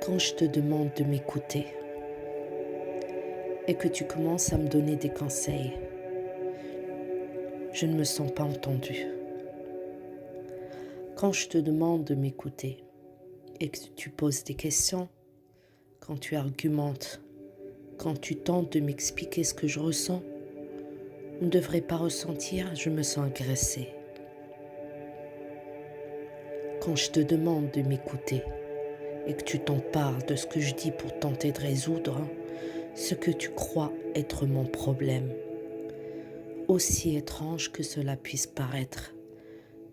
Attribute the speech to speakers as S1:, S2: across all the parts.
S1: Quand je te demande de m'écouter et que tu commences à me donner des conseils, je ne me sens pas entendue. Quand je te demande de m'écouter et que tu poses des questions, quand tu argumentes, quand tu tentes de m'expliquer ce que je ressens ou ne devrais pas ressentir, je me sens agressée. Quand je te demande de m'écouter et que tu t'empares de ce que je dis pour tenter de résoudre ce que tu crois être mon problème, aussi étrange que cela puisse paraître,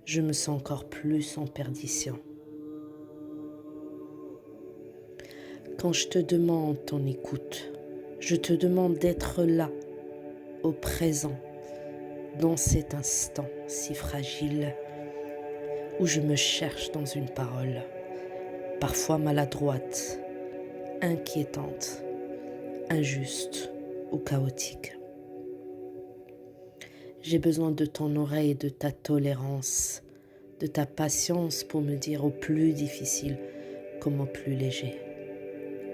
S1: je me sens encore plus en perdition. Quand je te demande ton écoute, je te demande d'être là, au présent, dans cet instant si fragile où je me cherche dans une parole, parfois maladroite, inquiétante, injuste ou chaotique. J'ai besoin de ton oreille, de ta tolérance, de ta patience pour me dire au plus difficile comme au plus léger.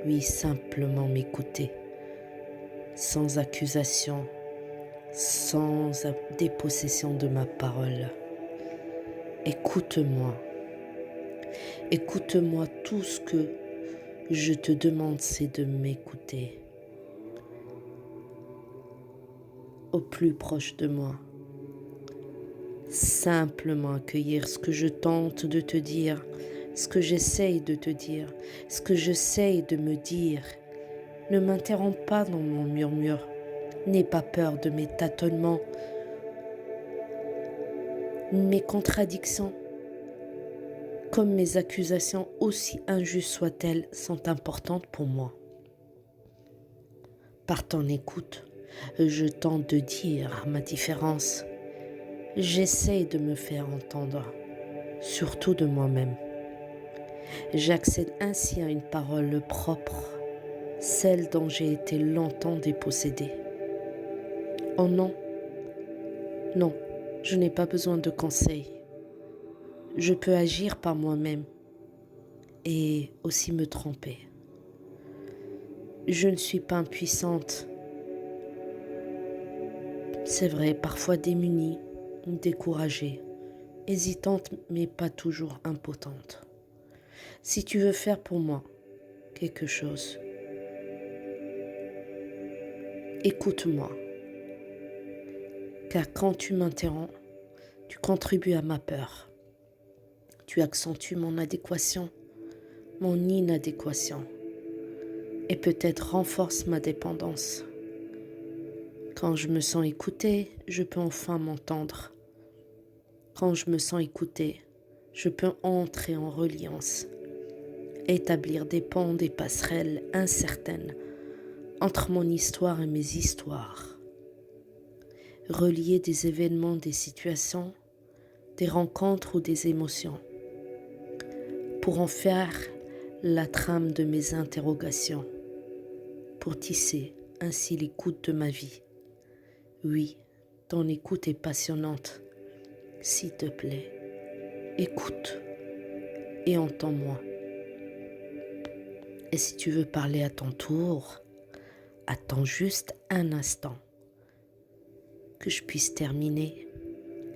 S1: Oui, simplement m'écouter, sans accusation, sans dépossession de ma parole. Écoute-moi. Écoute-moi, tout ce que je te demande, c'est de m'écouter. Au plus proche de moi. Simplement accueillir ce que je tente de te dire, ce que j'essaye de te dire, ce que j'essaye de me dire. Ne m'interromps pas dans mon murmure. N'aie pas peur de mes tâtonnements, mes contradictions, comme mes accusations, aussi injustes soient-elles, sont importantes pour moi. Par ton écoute, je tente de dire ma différence. J'essaie de me faire entendre, surtout de moi-même. J'accède ainsi à une parole propre, celle dont j'ai été longtemps dépossédée. Oh non, non, je n'ai pas besoin de conseils. Je peux agir par moi-même et aussi me tromper. Je ne suis pas impuissante. C'est vrai, parfois démunie, découragée, hésitante mais pas toujours impotente. Si tu veux faire pour moi quelque chose, écoute-moi. Car quand tu m'interromps, tu contribues à ma peur. Tu accentues mon adéquation, mon inadéquation et peut-être renforces ma dépendance. Quand je me sens écoutée, je peux enfin m'entendre. Quand je me sens écoutée, je peux entrer en reliance, établir des ponts, des passerelles incertaines entre mon histoire et mes histoires, relier des événements, des situations, des rencontres ou des émotions, pour en faire la trame de mes interrogations, pour tisser ainsi l'écoute de ma vie. Oui, ton écoute est passionnante. S'il te plaît, écoute et entends-moi. Et si tu veux parler à ton tour, attends juste un instant que je puisse terminer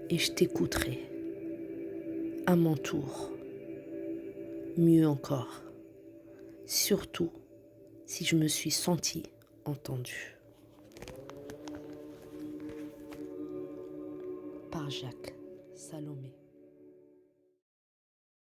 S1: et je t'écouterai à mon tour. Mieux encore, surtout si je me suis sentie entendue. Par Jacques Salomé.